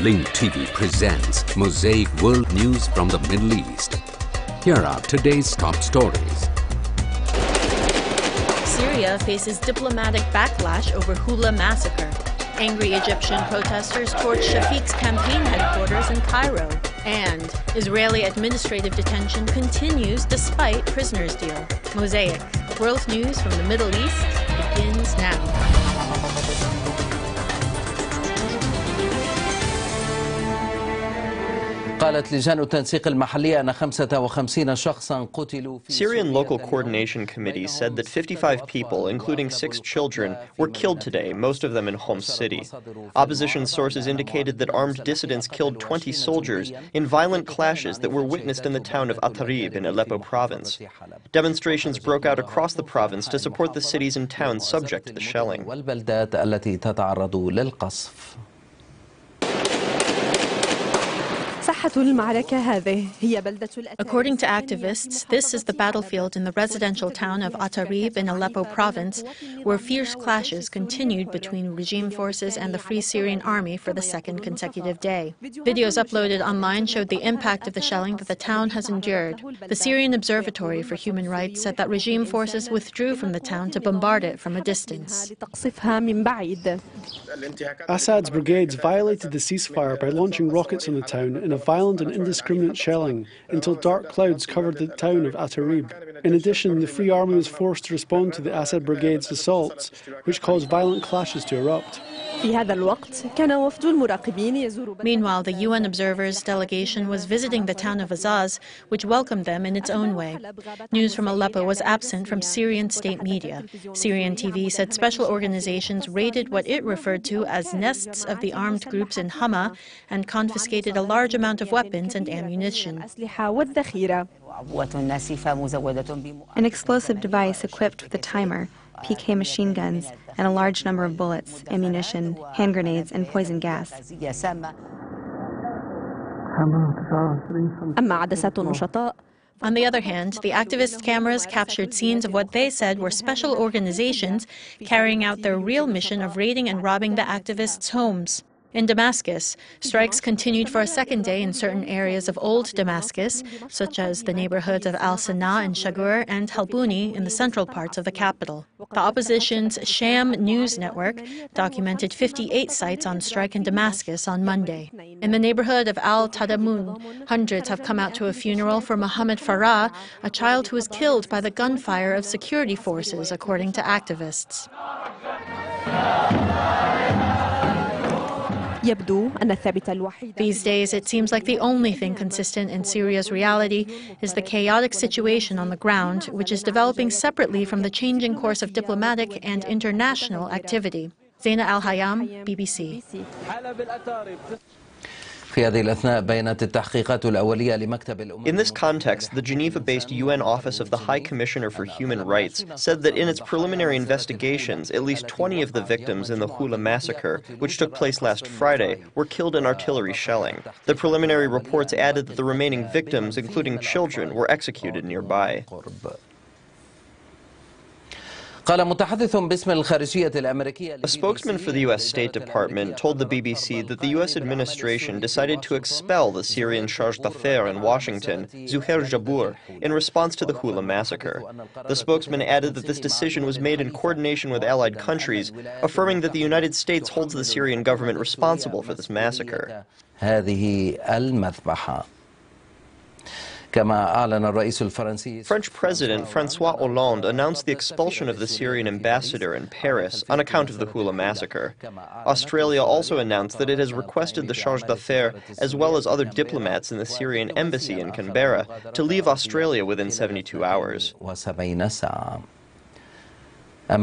Link TV presents Mosaic World News from the Middle East. Here are today's top stories. Syria faces diplomatic backlash over Houla Massacre. Angry Egyptian protesters torch Shafiq's campaign headquarters in Cairo. And Israeli administrative detention continues despite prisoners' deal. Mosaic, world news from the Middle East, begins now. Syrian Local Coordination Committee said that 55 people, including 6 children, were killed today, most of them in Homs city. Opposition sources indicated that armed dissidents killed 20 soldiers in violent clashes that were witnessed in the town of Abyei in Aleppo province. Demonstrations broke out across the province to support the cities and towns subject to the shelling. According to activists, this is the battlefield in the residential town of Abyei in Aleppo province, where fierce clashes continued between regime forces and the Free Syrian Army for the second consecutive day. Videos uploaded online showed the impact of the shelling that the town has endured. The Syrian Observatory for Human Rights said that regime forces withdrew from the town to bombard it from a distance. Assad's brigades violated the ceasefire by launching rockets on the town in a violent and indiscriminate shelling until dark clouds covered the town of Abyei. In addition, the Free Army was forced to respond to the Assad brigade's assaults, which caused violent clashes to erupt. Meanwhile, the UN observers delegation was visiting the town of Azaz, which welcomed them in its own way. News from Aleppo was absent from Syrian state media. Syrian TV said special organizations raided what it referred to as nests of the armed groups in Hama and confiscated a large amount of weapons and ammunition. An explosive device equipped with a timer, PK machine guns, and a large number of bullets, ammunition, hand grenades, and poison gas. On the other hand, the activist cameras captured scenes of what they said were special organizations carrying out their real mission of raiding and robbing the activists' homes. In Damascus, strikes continued for a second day in certain areas of Old Damascus, such as the neighborhoods of Al-Sana and Shagur and Halbuni in the central parts of the capital. The opposition's Sham news network documented 58 sites on strike in Damascus on Monday. In the neighborhood of Al-Tadamun, hundreds have come out to a funeral for Mohammed Farah, a child who was killed by the gunfire of security forces, according to activists. These days, it seems like the only thing consistent in Syria's reality is the chaotic situation on the ground, which is developing separately from the changing course of diplomatic and international activity. Zaina Al-Hayam, BBC. In this context, the Geneva-based UN Office of the High Commissioner for Human Rights said that in its preliminary investigations, at least 20 of the victims in the Houla Massacre, which took place last Friday, were killed in artillery shelling. The preliminary reports added that the remaining victims, including children, were executed nearby. A spokesman for the U.S. State Department told the BBC that the U.S. administration decided to expel the Syrian chargé d'affaires in Washington, Zuhair Jabour, in response to the Houla Massacre. The spokesman added that this decision was made in coordination with allied countries, affirming that the United States holds the Syrian government responsible for this massacre. French President François Hollande announced the expulsion of the Syrian ambassador in Paris on account of the Houla Massacre. Australia also announced that it has requested the chargé d'affaires, as well as other diplomats in the Syrian embassy in Canberra, to leave Australia within 72 hours. As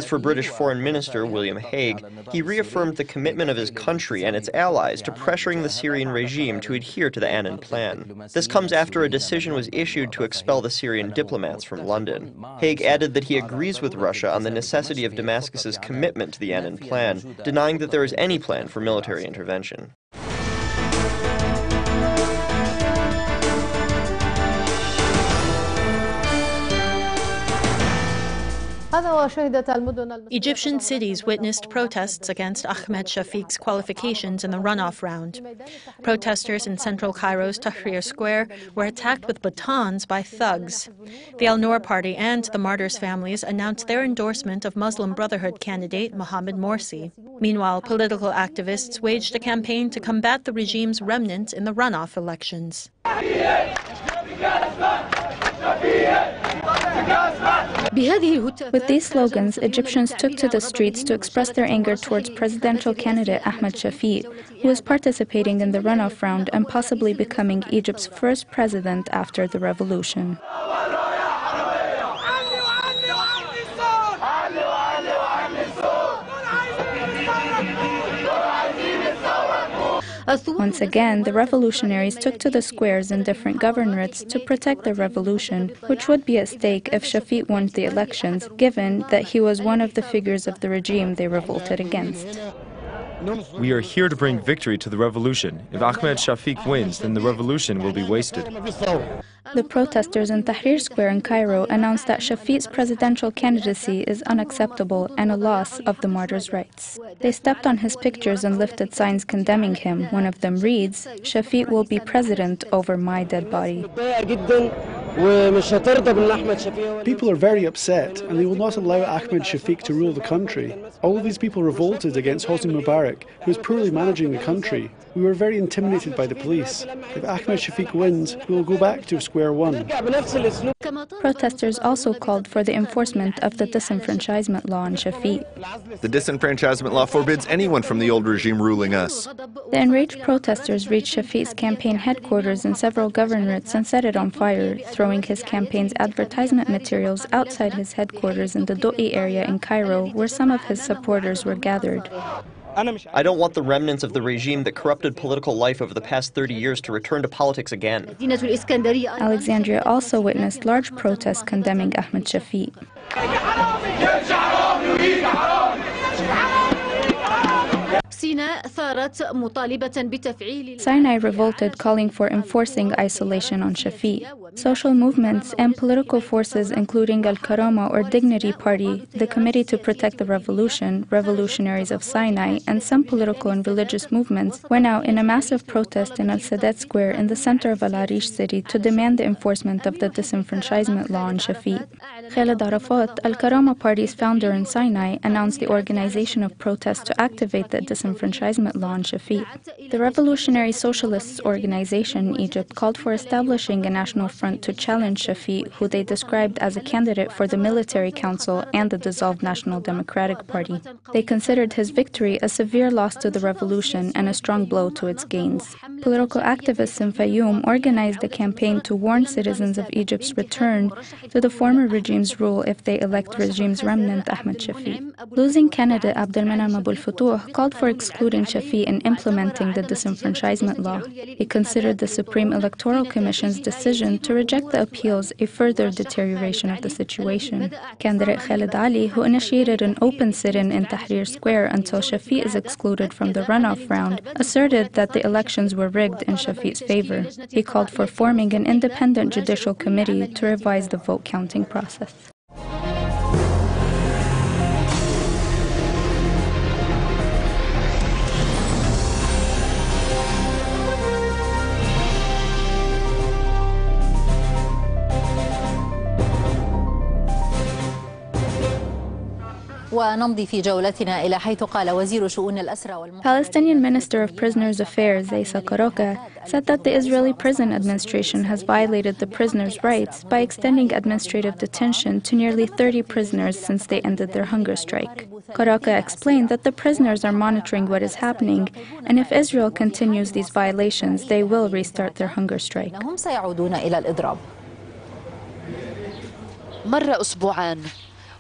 for British Foreign Minister William Hague, he reaffirmed the commitment of his country and its allies to pressuring the Syrian regime to adhere to the Annan Plan. This comes after a decision was issued to expel the Syrian diplomats from London. Hague added that he agrees with Russia on the necessity of Damascus's commitment to the Annan Plan, denying that there is any plan for military intervention. Egyptian cities witnessed protests against Ahmed Shafiq's qualifications in the runoff round. Protesters in central Cairo's Tahrir Square were attacked with batons by thugs. The Al-Noor Party and the martyrs' families announced their endorsement of Muslim Brotherhood candidate Mohamed Morsi. Meanwhile, political activists waged a campaign to combat the regime's remnants in the runoff elections. With these slogans, Egyptians took to the streets to express their anger towards presidential candidate Ahmed Shafiq, who is participating in the runoff round and possibly becoming Egypt's first president after the revolution. Once again, the revolutionaries took to the squares in different governorates to protect the revolution, which would be at stake if Shafiq won the elections, given that he was one of the figures of the regime they revolted against. We are here to bring victory to the revolution. If Ahmed Shafiq wins, then the revolution will be wasted. The protesters in Tahrir Square in Cairo announced that Shafiq's presidential candidacy is unacceptable and a loss of the martyrs' rights. They stepped on his pictures and lifted signs condemning him. One of them reads, "Shafiq will be president over my dead body." People are very upset and they will not allow Ahmed Shafiq to rule the country. All of these people revolted against Hosni Mubarak, who is poorly managing the country. We were very intimidated by the police. If Ahmed Shafiq wins, we will go back to square one. Protesters also called for the enforcement of the disenfranchisement law on Shafiq. The disenfranchisement law forbids anyone from the old regime ruling us. The enraged protesters reached Shafiq's campaign headquarters in several governorates and set it on fire, throwing his campaign's advertisement materials outside his headquarters in the Do'i area in Cairo, where some of his supporters were gathered. I don't want the remnants of the regime that corrupted political life over the past 30 years to return to politics again. Alexandria also witnessed large protests condemning Ahmed Shafiq. Sinai revolted, calling for enforcing isolation on Shafiq. Social movements and political forces, including Al-Karama or Dignity Party, the Committee to Protect the Revolution, Revolutionaries of Sinai, and some political and religious movements, went out in a massive protest in Al-Sadat Square in the center of Al-Arish city to demand the enforcement of the disenfranchisement law on Shafiq. Khaled Arafat, Al-Karama Party's founder in Sinai, announced the organization of protests to activate the disenfranchisement law on Shafiq. The Revolutionary Socialists Organization in Egypt called for establishing a national front to challenge Shafiq, who they described as a candidate for the military council and the dissolved National Democratic Party. They considered his victory a severe loss to the revolution and a strong blow to its gains. Political activists in Fayoum organized a campaign to warn citizens of Egypt's return to the former regime's rule if they elect regime's remnant Ahmed Shafiq. Losing candidate Abdelmenam Abul Futuh called for excluding Shafiq in implementing the disenfranchisement law. He considered the Supreme Electoral Commission's decision to reject the appeals a further deterioration of the situation. Candidate Khaled Ali, who initiated an open sit-in in Tahrir Square until Shafiq is excluded from the runoff round, asserted that the elections were rigged in Shafiq's favor. He called for forming an independent judicial committee to revise the vote counting process. Palestinian Minister of Prisoners Affairs Zaisa Karoka said that the Israeli prison administration has violated the prisoners' rights by extending administrative detention to nearly 30 prisoners since they ended their hunger strike. Karoka explained that the prisoners are monitoring what is happening, and if Israel continues these violations, they will restart their hunger strike.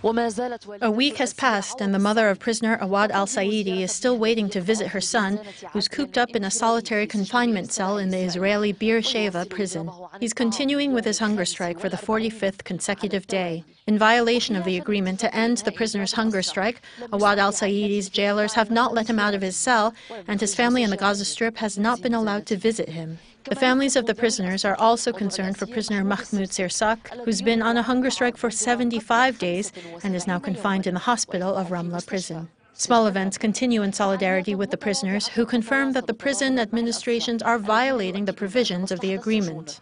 A week has passed, and the mother of prisoner Awad al-Saidi is still waiting to visit her son, who's cooped up in a solitary confinement cell in the Israeli Bir Sheva prison. He's continuing with his hunger strike for the 45th consecutive day. In violation of the agreement to end the prisoner's hunger strike, Awad al-Saidi's jailers have not let him out of his cell, and his family in the Gaza Strip has not been allowed to visit him. The families of the prisoners are also concerned for prisoner Mahmoud Sirsak, who's been on a hunger strike for 75 days and is now confined in the hospital of Ramla prison. Small events continue in solidarity with the prisoners, who confirm that the prison administrations are violating the provisions of the agreement.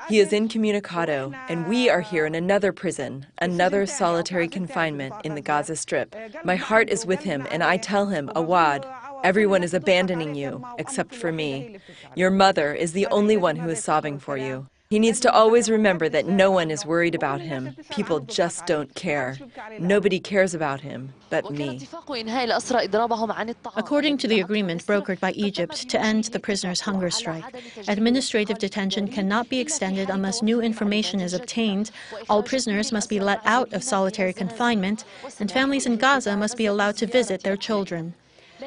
He is incommunicado, and we are here in another prison, another solitary confinement in the Gaza Strip. My heart is with him, and I tell him, Awad, everyone is abandoning you, except for me. Your mother is the only one who is sobbing for you. He needs to always remember that no one is worried about him. People just don't care. Nobody cares about him but me. According to the agreement brokered by Egypt to end the prisoners' hunger strike, administrative detention cannot be extended unless new information is obtained, all prisoners must be let out of solitary confinement, and families in Gaza must be allowed to visit their children.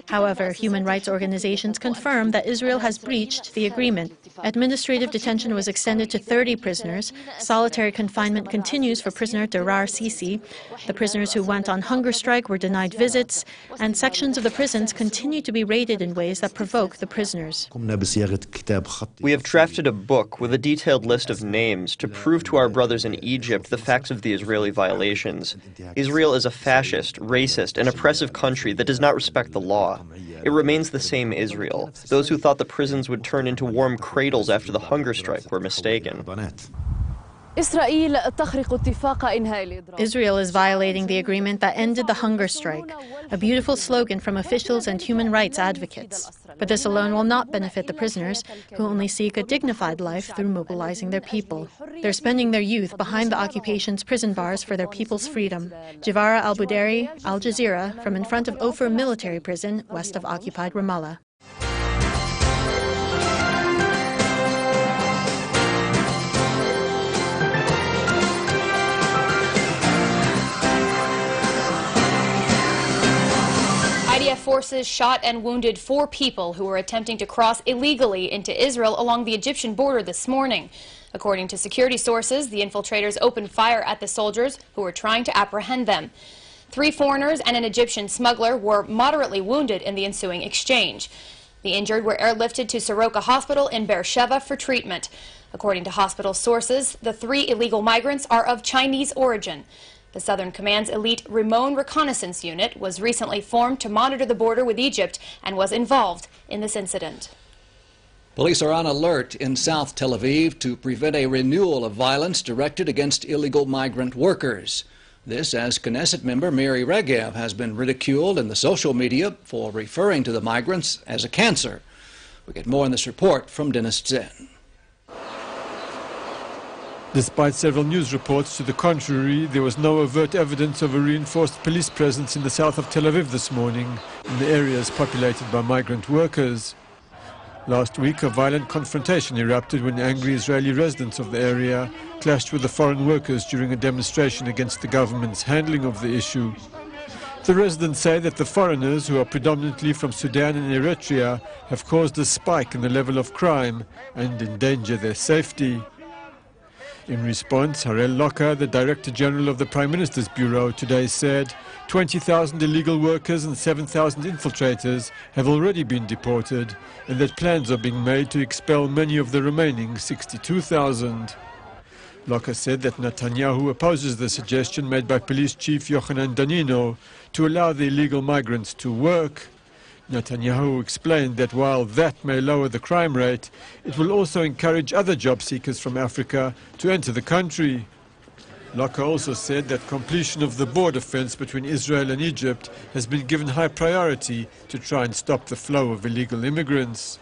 However, human rights organizations confirm that Israel has breached the agreement. Administrative detention was extended to 30 prisoners. Solitary confinement continues for prisoner Darar Sisi. The prisoners who went on hunger strike were denied visits, and sections of the prisons continue to be raided in ways that provoke the prisoners. We have drafted a book with a detailed list of names to prove to our brothers in Egypt the facts of the Israeli violations. Israel is a fascist, racist, and oppressive country that does not respect the law. It remains the same Israel. Those who thought the prisons would turn into warm cradles after the hunger strike were mistaken. Israel is violating the agreement that ended the hunger strike, a beautiful slogan from officials and human rights advocates. But this alone will not benefit the prisoners, who only seek a dignified life through mobilizing their people. They're spending their youth behind the occupation's prison bars for their people's freedom. Javara Al-Buderi, Al Jazeera, from in front of Ofer military prison, west of occupied Ramallah. IDF forces shot and wounded 4 people who were attempting to cross illegally into Israel along the Egyptian border this morning. According to security sources, the infiltrators opened fire at the soldiers who were trying to apprehend them. 3 foreigners and an Egyptian smuggler were moderately wounded in the ensuing exchange. The injured were airlifted to Soroka Hospital in Beersheba for treatment. According to hospital sources, the 3 illegal migrants are of Chinese origin. The Southern Command's elite Ramon Reconnaissance Unit was recently formed to monitor the border with Egypt and was involved in this incident. Police are on alert in South Tel Aviv to prevent a renewal of violence directed against illegal migrant workers. This as Knesset member Miri Regev has been ridiculed in the social media for referring to the migrants as a cancer. We get more in this report from Dennis Zen. Despite several news reports to the contrary, there was no overt evidence of a reinforced police presence in the south of Tel Aviv this morning, in the areas populated by migrant workers. Last week, a violent confrontation erupted when angry Israeli residents of the area clashed with the foreign workers during a demonstration against the government's handling of the issue. The residents say that the foreigners, who are predominantly from Sudan and Eritrea, have caused a spike in the level of crime and endanger their safety. In response, Harel Locker, the Director General of the Prime Minister's Bureau, today said 20,000 illegal workers and 7,000 infiltrators have already been deported, and that plans are being made to expel many of the remaining 62,000. Locker said that Netanyahu opposes the suggestion made by Police Chief Yochanan Danino to allow the illegal migrants to work. Netanyahu explained that while that may lower the crime rate, it will also encourage other job seekers from Africa to enter the country. Locker also said that completion of the border fence between Israel and Egypt has been given high priority to try and stop the flow of illegal immigrants.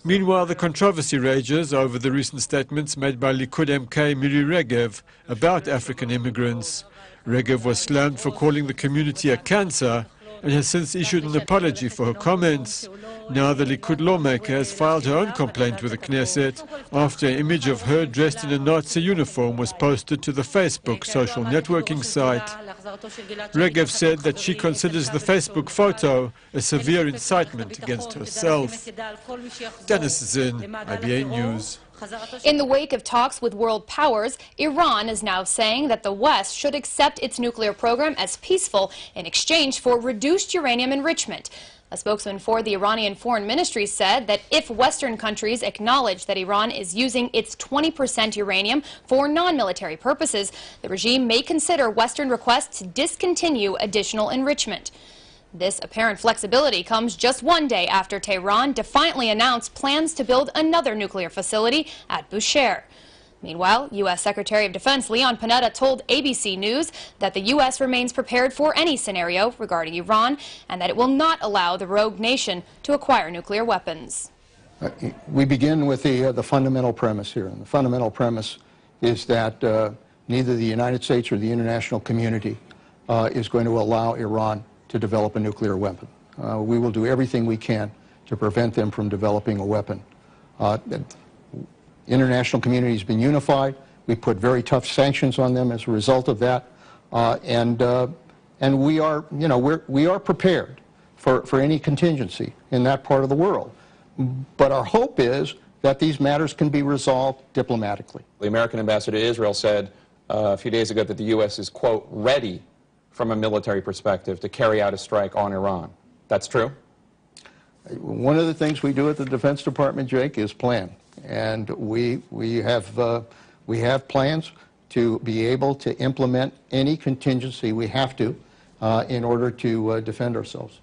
Meanwhile, the controversy rages over the recent statements made by Likud MK Miri Regev about African immigrants. Regev was slammed for calling the community a cancer and has since issued an apology for her comments. Now the Likud lawmaker has filed her own complaint with the Knesset after an image of her dressed in a Nazi uniform was posted to the Facebook social networking site. Regev said that she considers the Facebook photo a severe incitement against herself. Dennis Zinn, Abyei News. In the wake of talks with world powers, Iran is now saying that the West should accept its nuclear program as peaceful in exchange for reduced uranium enrichment. A spokesman for the Iranian Foreign Ministry said that if Western countries acknowledge that Iran is using its 20% uranium for non-military purposes, the regime may consider Western requests to discontinue additional enrichment. This apparent flexibility comes just one day after Tehran defiantly announced plans to build another nuclear facility at Bushehr. Meanwhile, U.S. Secretary of Defense Leon Panetta told ABC News that the U.S. remains prepared for any scenario regarding Iran and that it will not allow the rogue nation to acquire nuclear weapons. We begin with the fundamental premise here. And the fundamental premise is that neither the United States or the international community is going to allow Iran to develop a nuclear weapon. We will do everything we can to prevent them from developing a weapon. International community has been unified. We put very tough sanctions on them as a result of that, and we are, we are prepared for any contingency in that part of the world. But our hope is that these matters can be resolved diplomatically. The American ambassador to Israel said a few days ago that the U.S. is, quote, ready from a military perspective to carry out a strike on Iran. That's true? One of the things we do at the Defense Department, Jake, is plan. And we have plans to be able to implement any contingency we have to in order to defend ourselves.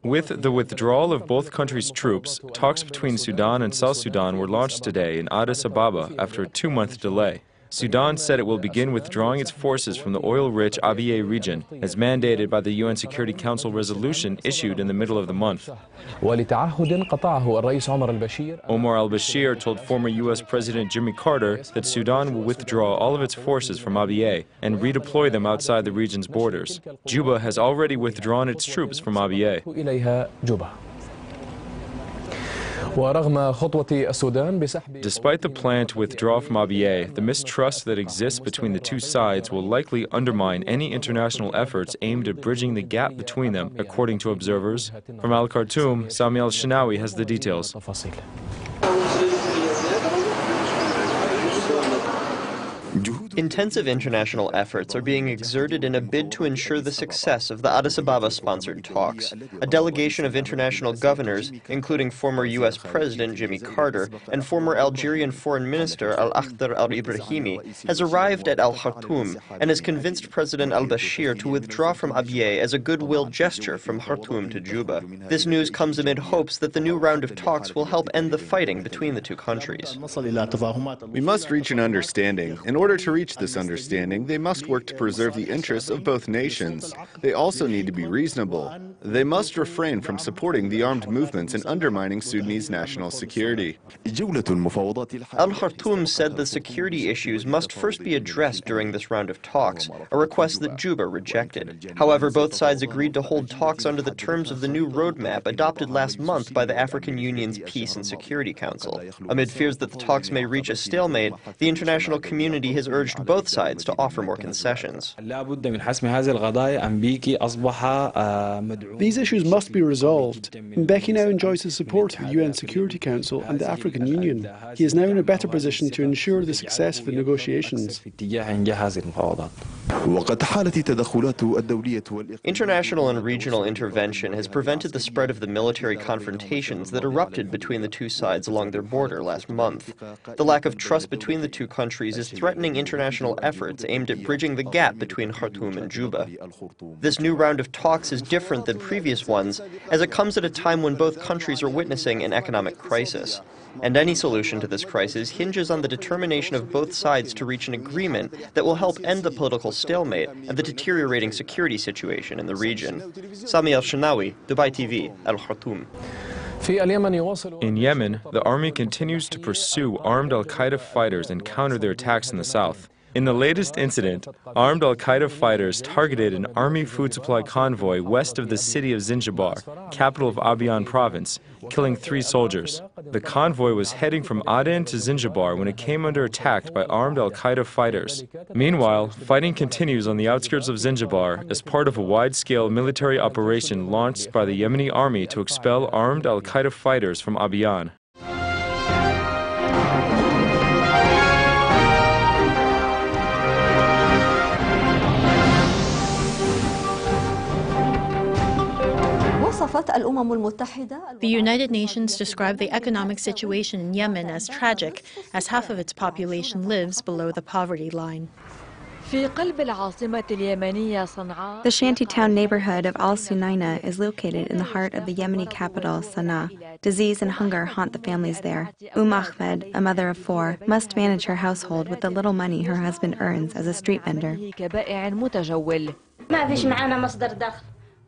With the withdrawal of both countries' troops, talks between Sudan and South Sudan were launched today in Addis Ababa after a 2-month delay. Sudan said it will begin withdrawing its forces from the oil-rich Abyei region, as mandated by the UN Security Council resolution issued in the middle of the month. Omar al-Bashir told former U.S. President Jimmy Carter that Sudan will withdraw all of its forces from Abyei and redeploy them outside the region's borders. Juba has already withdrawn its troops from Abyei. Despite the plan to withdraw from Abyei, the mistrust that exists between the two sides will likely undermine any international efforts aimed at bridging the gap between them, according to observers. From Al-Khartoum, Sami Al-Shinawi has the details. Intensive international efforts are being exerted in a bid to ensure the success of the Addis Ababa-sponsored talks. A delegation of international governors, including former U.S. President Jimmy Carter and former Algerian Foreign Minister Al-Akhdar al-Ibrahimi, has arrived at Al-Khartoum and has convinced President al-Bashir to withdraw from Abyei as a goodwill gesture from Khartoum to Juba. This news comes amid hopes that the new round of talks will help end the fighting between the two countries. We must reach an understanding. In order to reach this understanding, they must work to preserve the interests of both nations. They also need to be reasonable. They must refrain from supporting the armed movements and undermining Sudanese national security. Al-Khartoum said the security issues must first be addressed during this round of talks, a request that Juba rejected. However, both sides agreed to hold talks under the terms of the new roadmap adopted last month by the African Union's Peace and Security Council. Amid fears that the talks may reach a stalemate, the international community has urged both sides to offer more concessions. These issues must be resolved. Mbeki now enjoys the support of the UN Security Council and the African Union. He is now in a better position to ensure the success of the negotiations. International and regional intervention has prevented the spread of the military confrontations that erupted between the two sides along their border last month. The lack of trust between the two countries is threatening international efforts aimed at bridging the gap between Khartoum and Juba. This new round of talks is different than previous ones, as it comes at a time when both countries are witnessing an economic crisis. And any solution to this crisis hinges on the determination of both sides to reach an agreement that will help end the political stalemate and the deteriorating security situation in the region. Sami Al-Shinawi, Dubai TV, Al-Khartoum. In Yemen, the army continues to pursue armed Al-Qaeda fighters and counter their attacks in the south. In the latest incident, armed Al-Qaeda fighters targeted an army food supply convoy west of the city of Zinjibar, capital of Abyan province, killing 3 soldiers. The convoy was heading from Aden to Zinjibar when it came under attack by armed Al-Qaeda fighters. Meanwhile, fighting continues on the outskirts of Zinjibar as part of a wide-scale military operation launched by the Yemeni army to expel armed Al-Qaeda fighters from Abyan. The United Nations described the economic situation in Yemen as tragic, as half of its population lives below the poverty line. The shantytown neighborhood of Al-Sunaina is located in the heart of the Yemeni capital, Sana'a. Disease and hunger haunt the families there. Ahmed, a mother of 4, must manage her household with the little money her husband earns as a street vendor.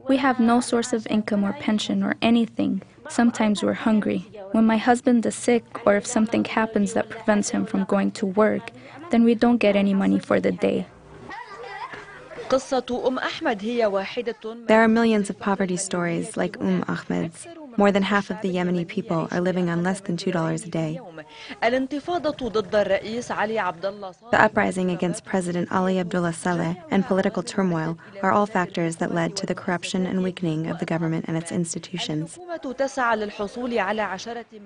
We have no source of income or pension or anything. Sometimes we're hungry. When my husband is sick or if something happens that prevents him from going to work, then we don't get any money for the day. There are millions of poverty stories like Ahmed's. More than half of the Yemeni people are living on less than $2 a day. The uprising against President Ali Abdullah Saleh and political turmoil are all factors that led to the corruption and weakening of the government and its institutions.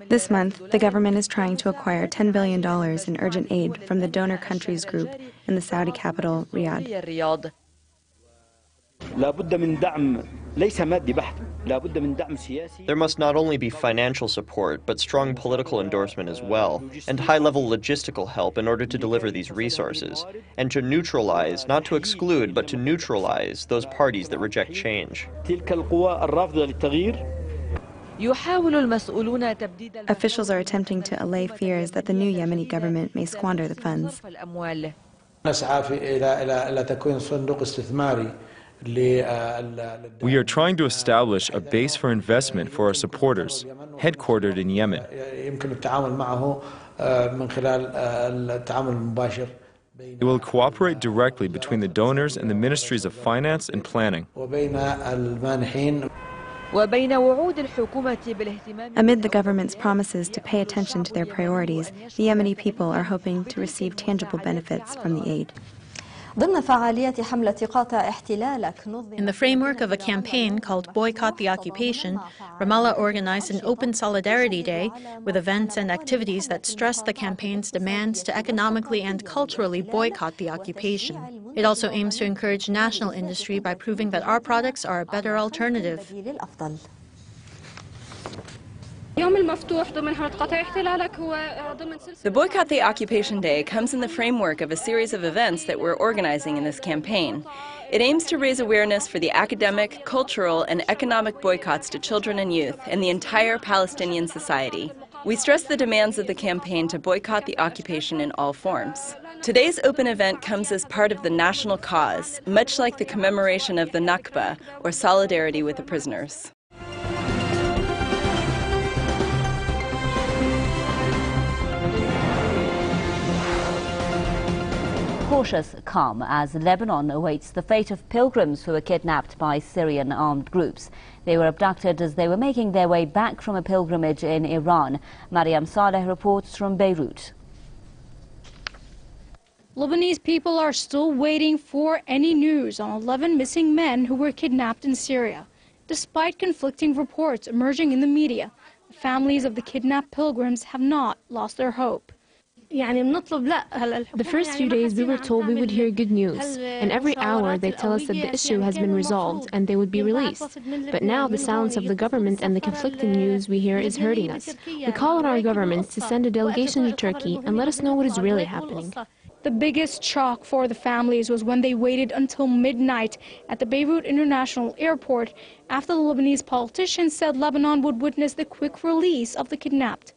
This month, the government is trying to acquire $10 billion in urgent aid from the donor countries group in the Saudi capital, Riyadh. There must not only be financial support, but strong political endorsement as well, and high-level logistical help in order to deliver these resources, and to neutralize, not to exclude, but to neutralize those parties that reject change. Officials are attempting to allay fears that the new Yemeni government may squander the funds. We are trying to establish a base for investment for our supporters, headquartered in Yemen. It will cooperate directly between the donors and the ministries of finance and planning. Amid the government's promises to pay attention to their priorities, the Yemeni people are hoping to receive tangible benefits from the aid. In the framework of a campaign called Boycott the Occupation, Ramallah organized an open solidarity day with events and activities that stress the campaign's demands to economically and culturally boycott the occupation. It also aims to encourage national industry by proving that our products are a better alternative. The Boycott the Occupation Day comes in the framework of a series of events that we're organizing in this campaign. It aims to raise awareness for the academic, cultural, and economic boycotts to children and youth and the entire Palestinian society. We stress the demands of the campaign to boycott the occupation in all forms. Today's open event comes as part of the national cause, much like the commemoration of the Nakba, or solidarity with the prisoners. Cautious calm as Lebanon awaits the fate of pilgrims who were kidnapped by Syrian armed groups. They were abducted as they were making their way back from a pilgrimage in Iran. Mariam Saleh reports from Beirut. Lebanese people are still waiting for any news on 11 missing men who were kidnapped in Syria. Despite conflicting reports emerging in the media, the families of the kidnapped pilgrims have not lost their hope. The first few days we were told we would hear good news, and every hour they tell us that the issue has been resolved and they would be released. But now the silence of the government and the conflicting news we hear is hurting us. We call on our governments to send a delegation to Turkey and let us know what is really happening. The biggest shock for the families was when they waited until midnight at the Beirut International Airport after the Lebanese politicians said Lebanon would witness the quick release of the kidnapped.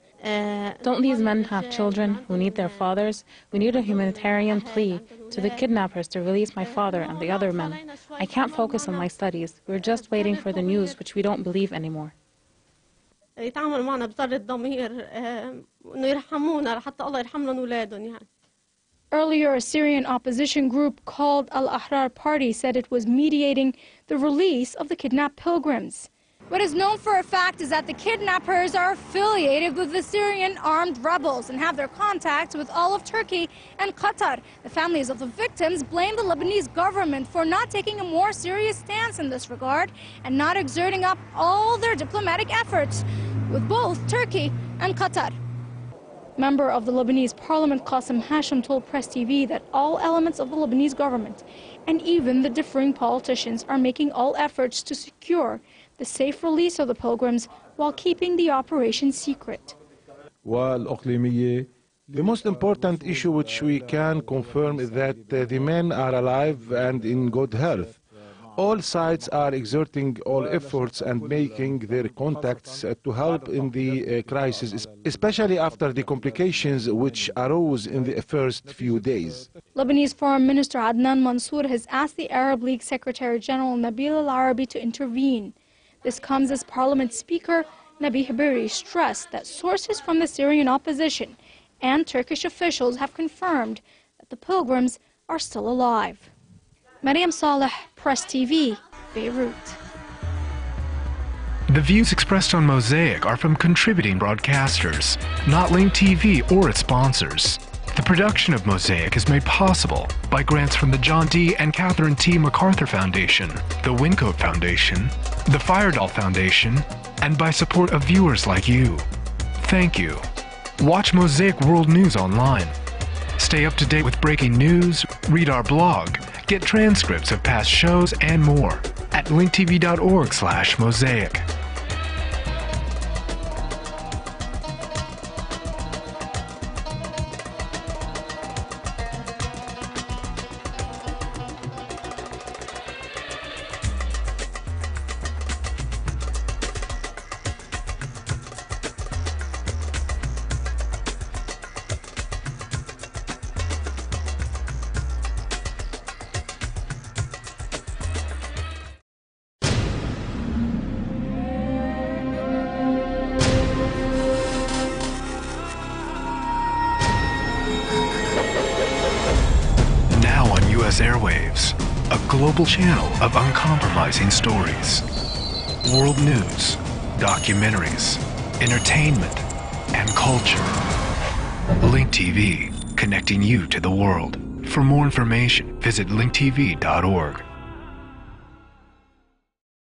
Don't these men have children who need their fathers? We need a humanitarian plea to the kidnappers to release my father and the other men. I can't focus on my studies. We're just waiting for the news, which we don't believe anymore. Earlier, a Syrian opposition group called Al-Ahrar Party said it was mediating the release of the kidnapped pilgrims. What is known for a fact is that the kidnappers are affiliated with the Syrian armed rebels and have their contacts with all of Turkey and Qatar. The families of the victims blame the Lebanese government for not taking a more serious stance in this regard and not exerting up all their diplomatic efforts with both Turkey and Qatar. Member of the Lebanese parliament Qasim Hashim told Press TV that all elements of the Lebanese government and even the differing politicians are making all efforts to secure the safe release of the pilgrims while keeping the operation secret. The most important issue which we can confirm is that the men are alive and in good health. All sides are exerting all efforts and making their contacts to help in the crisis, especially after the complications which arose in the first few days. Lebanese Foreign Minister Adnan Mansour has asked the Arab League Secretary General Nabil Al-Arabi to intervene. This comes as Parliament Speaker Nabi Habiri stressed that sources from the Syrian opposition and Turkish officials have confirmed that the pilgrims are still alive. Mariam Saleh, Press TV, Beirut. The views expressed on Mosaic are from contributing broadcasters, not Link TV or its sponsors. The production of Mosaic is made possible by grants from the John D. and Catherine T. MacArthur Foundation, the Wincoat Foundation, the Firedoll Foundation, and by support of viewers like you. Thank you. Watch Mosaic World News online. Stay up to date with breaking news, read our blog, get transcripts of past shows and more at linktv.org/mosaic. Airwaves, a global channel of uncompromising stories, world news, documentaries, entertainment, and culture. Link TV, connecting you to the world. For more information, visit linktv.org.